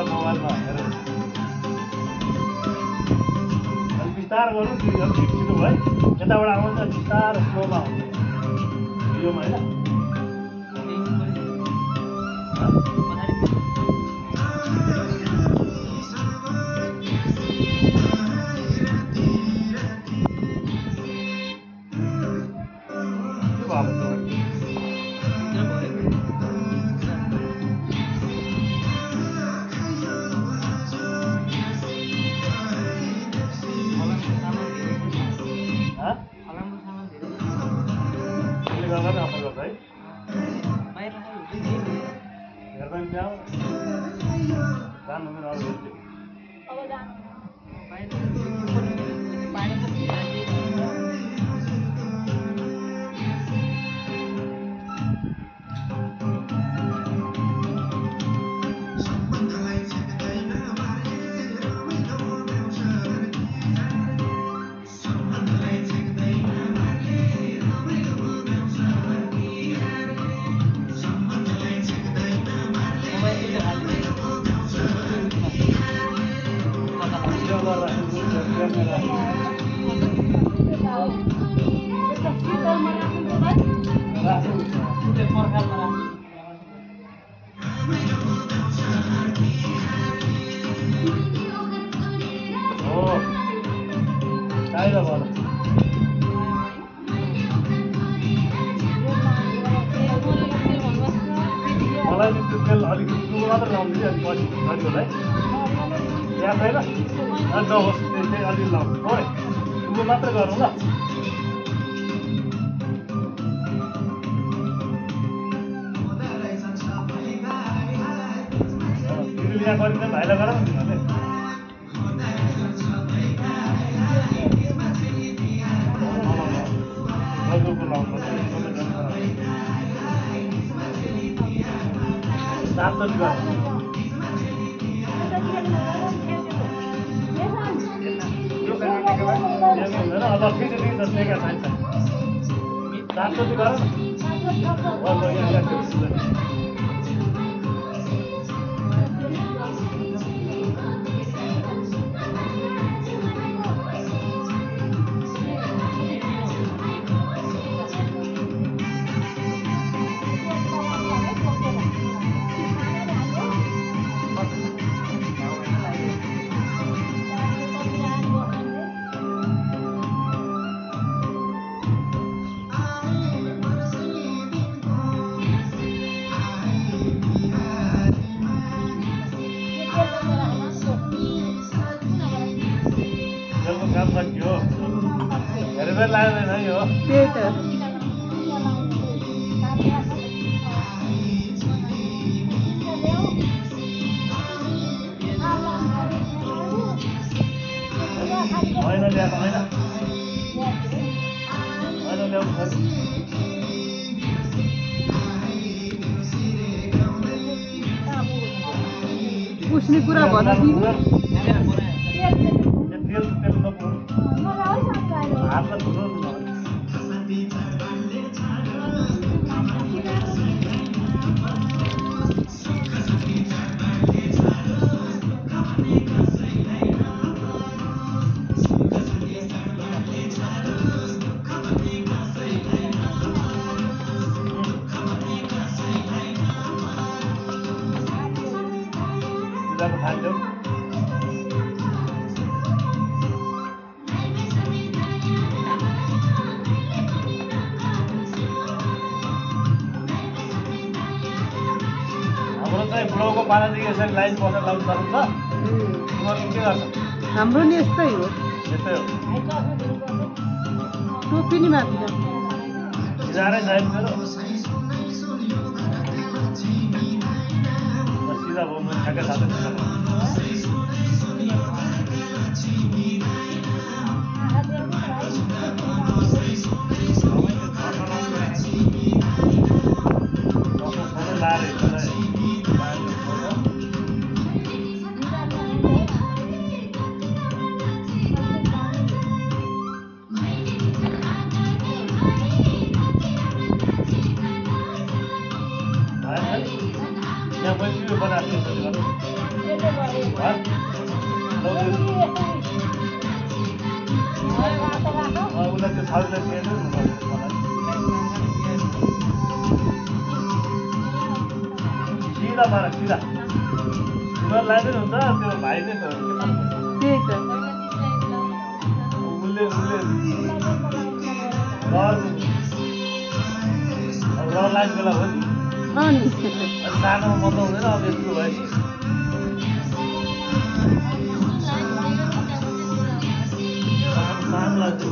पहिला मोबाइलमा हेरेर अलि बिस्तार गर्नु अलि छिटो भयो यताबाट आउँछ बिस्तार स्लोमा आउँछ भिडियोमा होइन मात्र गरौँ ल यहाँ गरिन्छ भाइलाई गर उसने कुरा भन पानादेखि यसरी लाइन बसेर लाउनु सक्नुहुन्छ तिमीहरू के गर्छ हाम्रो नि यस्तै हो टोपी नि माथि सिधारै साइड मेरो सिधा भयो म ठ्याक्कै साथै यहाँ मैले बनाएको थिएँ उसलाई त्यो छाउलाई दिएन सिधा मार सिधा उनीहरूलाई पनि हुन्छ त्यो भाइ नै त त्यही त उसले र लाग्ने बेला हो नि अनि सानोमा मतलब हुँदैन अब यस्तो भएपछि सानो लाग्छ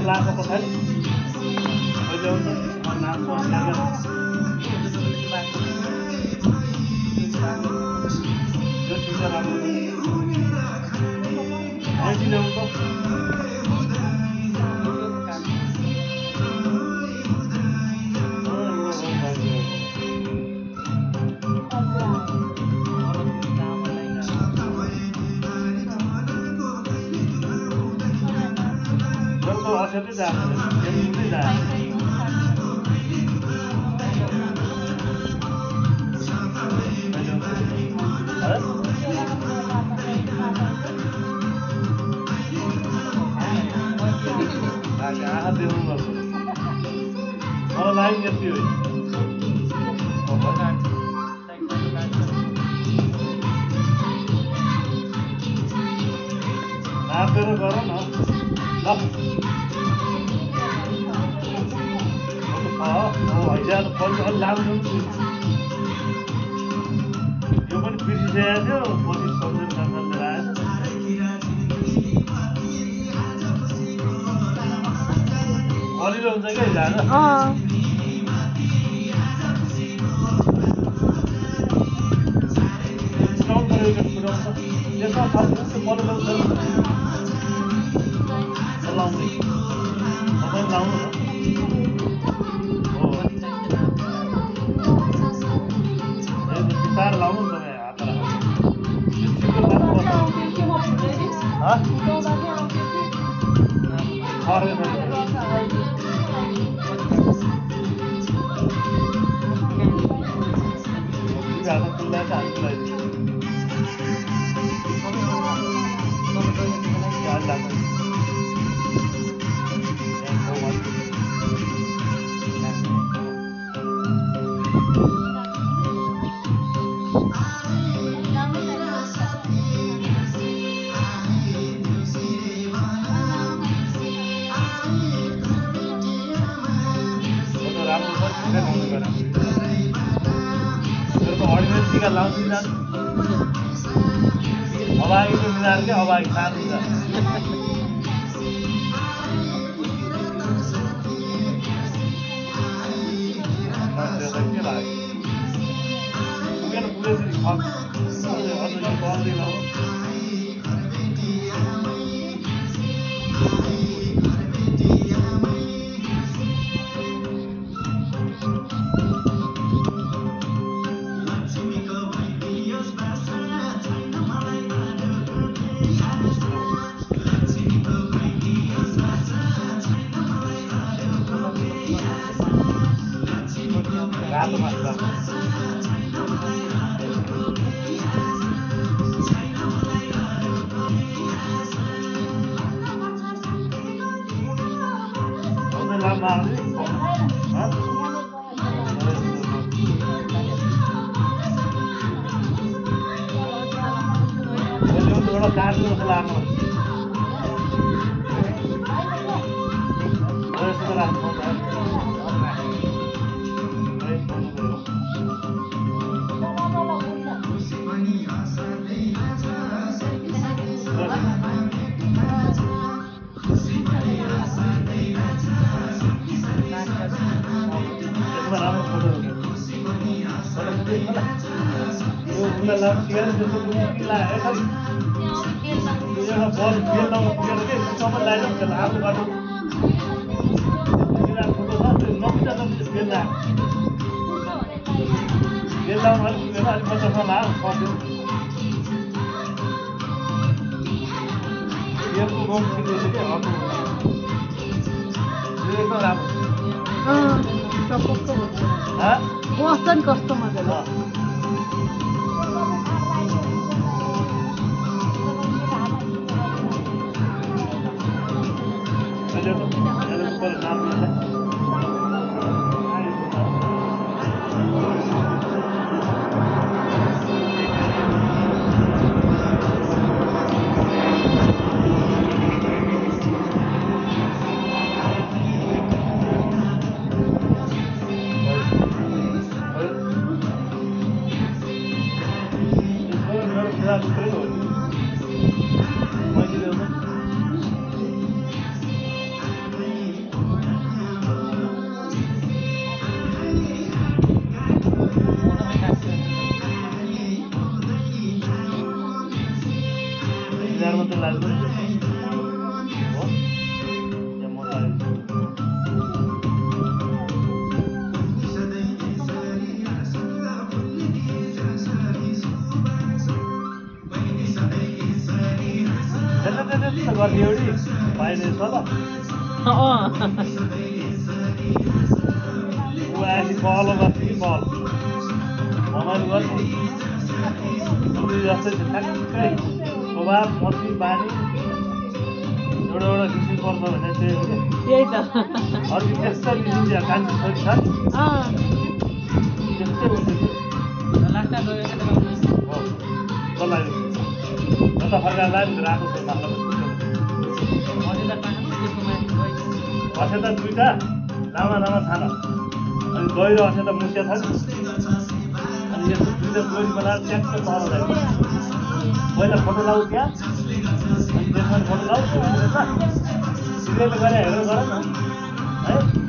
लाग्छ पछाडि अहिले आउँछ नाच्नु यो चिज राम्रो ऐसी ल्याउँछ असेट्दै जान्छ आँखा देख्नु पर्छ मलाई लाग्यो यति हो नापेर गर न हैजा त पछि अलि राम्रो यो पनि बिर्सिसकेको थियो पछि सम्झेर आएछ अलिलो हुन्छ क्या जान स्ट्रङ गरेर फुटाउँछ यसमा बल्ल लाउने तपाईँ लाउनु न बिस्तार लाउनु नि तपाईँ टीका लाउँछु जान अभागीको मिलाएर क्या अभागी सानो छ के लाग्यो पुगेन पुगेपछि अझ यो बन्दै लाउनु रातो माछा लामा एउटा काट्नु जस्तो लाग्नु यस्तो राख्नु बल फेल लाउनु पुगेर के सबै लगाइदिन्छ आफ्नो बाटो फोटो छ त्यो नमिजा फेल फेल लाउनु अलिक पुगेर अलिक बच्चासँग लाग्यो सक्यो फेलको रोग छिर्दैछ कि हर्नु एकदम राम्रो टपक्क बस्छ हाँ बस्छ नि कस्तो मजाले स्वभाव मती बानी एउटा किसिम पर्छ भने त्यही हो त्यही त अर्को त्यस्तो किसिम कान्छी छोरी छ त्यस्तै हुन्छ फर्काएर राको छ असेता दुईटा लामा लामा छाना अनि गहिरो असेता मुसिया छ अनि यस्तो दुईटा जोडी बनाएर ट्याक्क तल जान्छ पहिला फोटो लाऊ त्यहाँ अनि त्यसमा फोटो लाऊ सिरियलले गरे हेरेर गर न है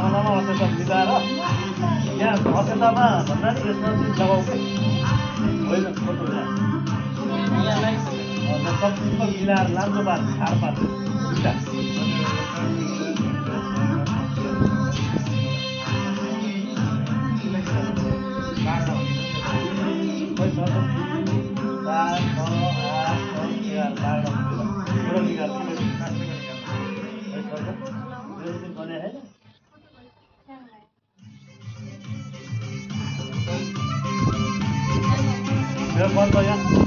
लामा असेता मिलाएर यहाँ असेतामा भन्दा नि यसमा लगाऊ कि होइन फोटो सबै मिलाएर लाम्रो पार्छ छाड पार्छ दुईटा मन तो यहाँ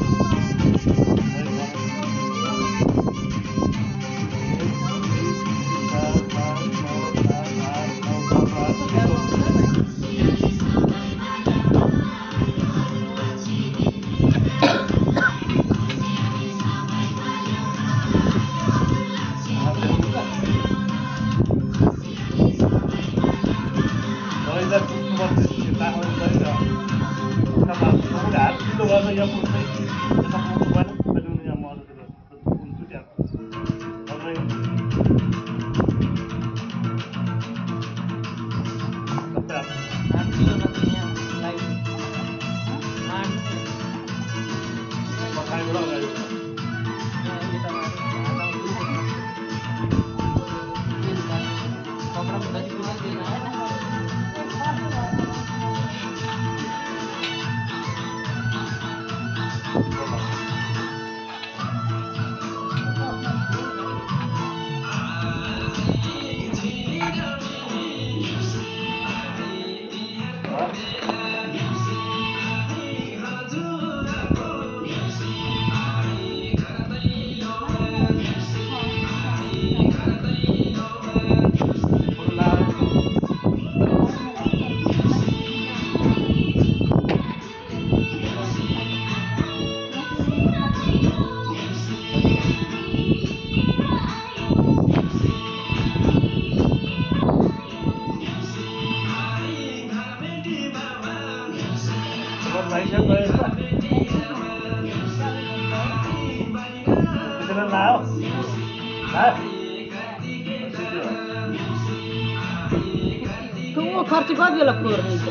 ठुलो खर्च कति बेला पुग्यो रहेछ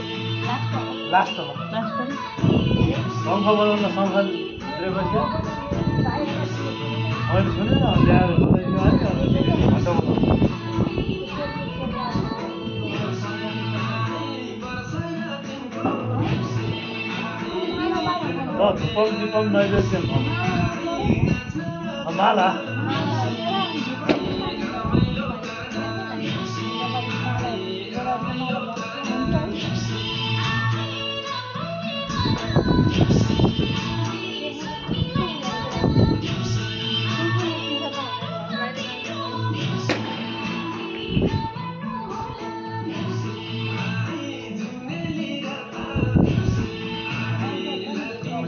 लास्टमा शङ्ख बजाउन शङ्ख दिएपछि मैले सुनेन ल्याएर घन्टा धुपम दिपम नैवेद्यम माला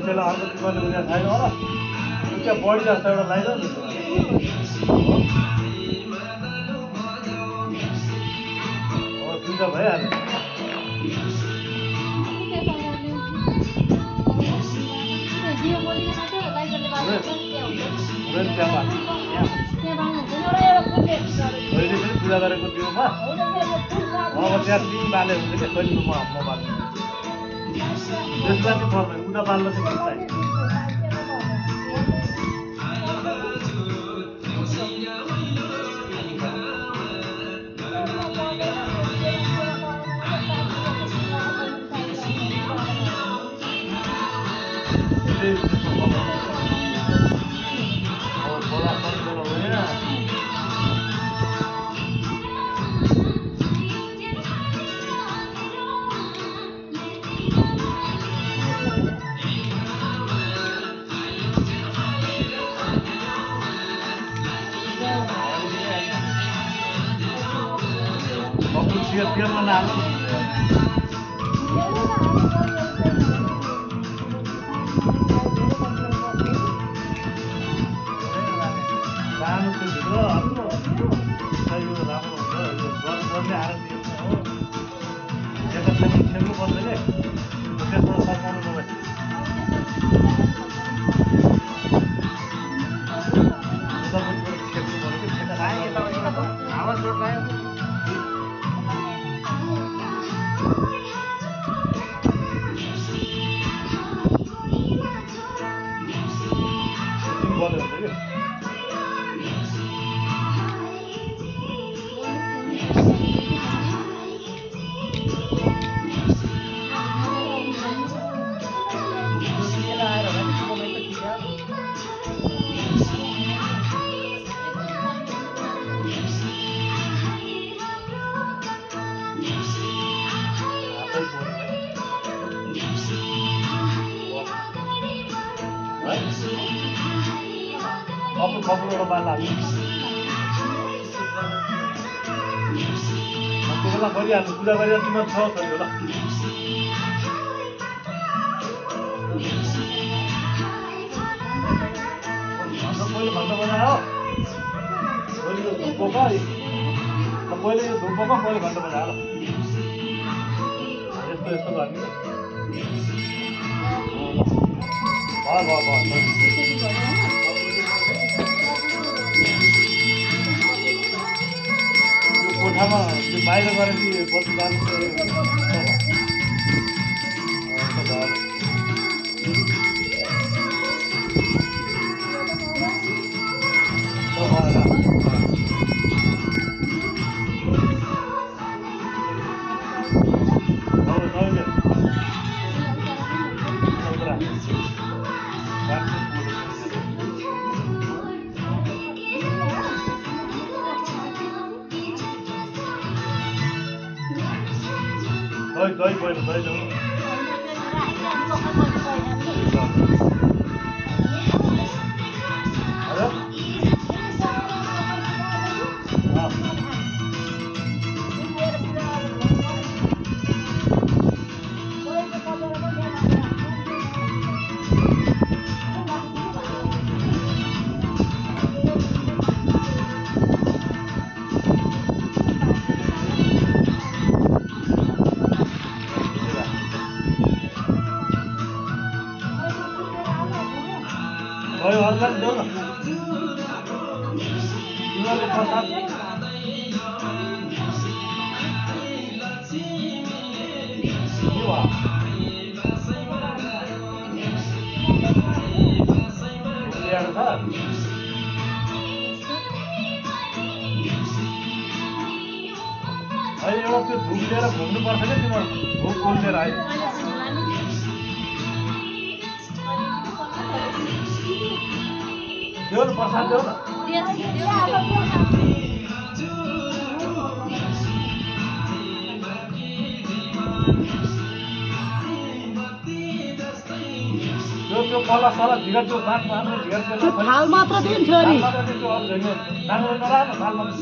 त्यसलाई अर्को तिमीले उनीहरू छैन होला त्यहाँ बढी जस्तो एउटा लगाइरह नि दुईवटा भइहाल्यो अहिले पनि पूजा गरेको दिउमा अब त्यहाँ 3 बाले हुन्छ कि कहिले म बाल्छु त्यसलाई चाहिँ पर्दैन उता बाल्न चाहिँ मिल्दैन तेलमा नहाल्नु सानो भित्र राम्रो हुन्छ यो गर्ने आरम्भ हो यता छेक्नु पर्दैन त्यसबाट सकाउनु नभए छेक्नु पर्यो कि हावा चोट लाग्यो कपडा बाल्ला त्यसलाई गरिहाल्नु पूजा गरिहाल्नु तिमीहरू छ होला पहिले घन्टा बजायो पहिले यो धुप पहिले यो धुप पहिले घन्टा बजायो यस्तो यस्तो गर्ने भयो कोठामा बाहिर गएर कि बत्ती बाल्नु दही पहिलो दही जाउँ तिमीहरूले प्रसाद के भयो? ल्याएको छ? अहिले एउटा त्यो धुप लिएर घुम्नुपर्छ क्या तिमीहरू धुप खोलेर अहिले त्यो प्रसाद देऊ न त्यो कला सला झिगर त्यो बाँक बाँध्नु झिगर त्यो थाल मात्र दिन्छ अरे त्यो राम्रो नराख्नु थाल मात्र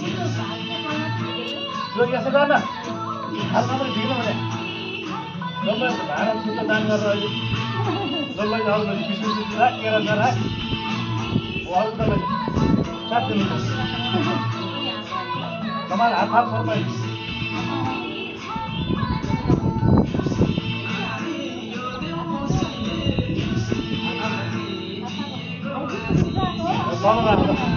त्यो यसो गर न थाल मात्र झिक्नु भने जम्मै भाँडा सुत्ता दान गरेर अहिले जम्मै अरू बिस्कुट राख केरा नराख अरू तपाईँ सात दिनु कमाल हात हात सर्पाइ तल राख तल राख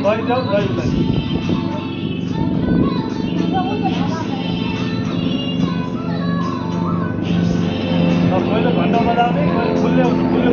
दही देऊ दही कहिले घन्टा बजाउने कहिले खुल्ले हुन्छ खुल्ले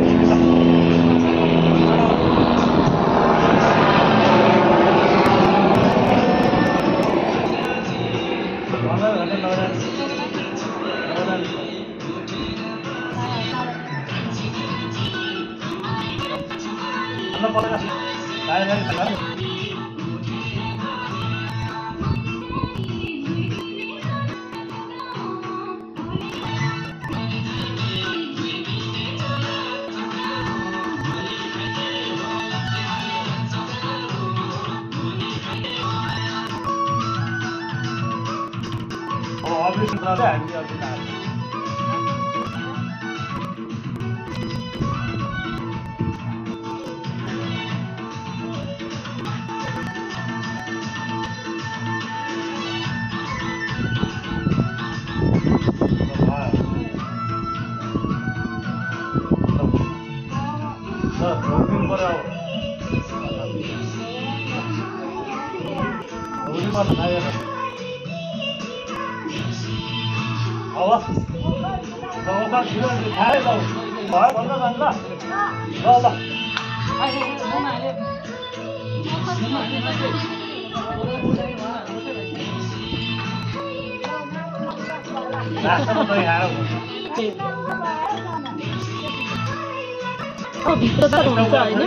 भित्र त हुन्छ होइन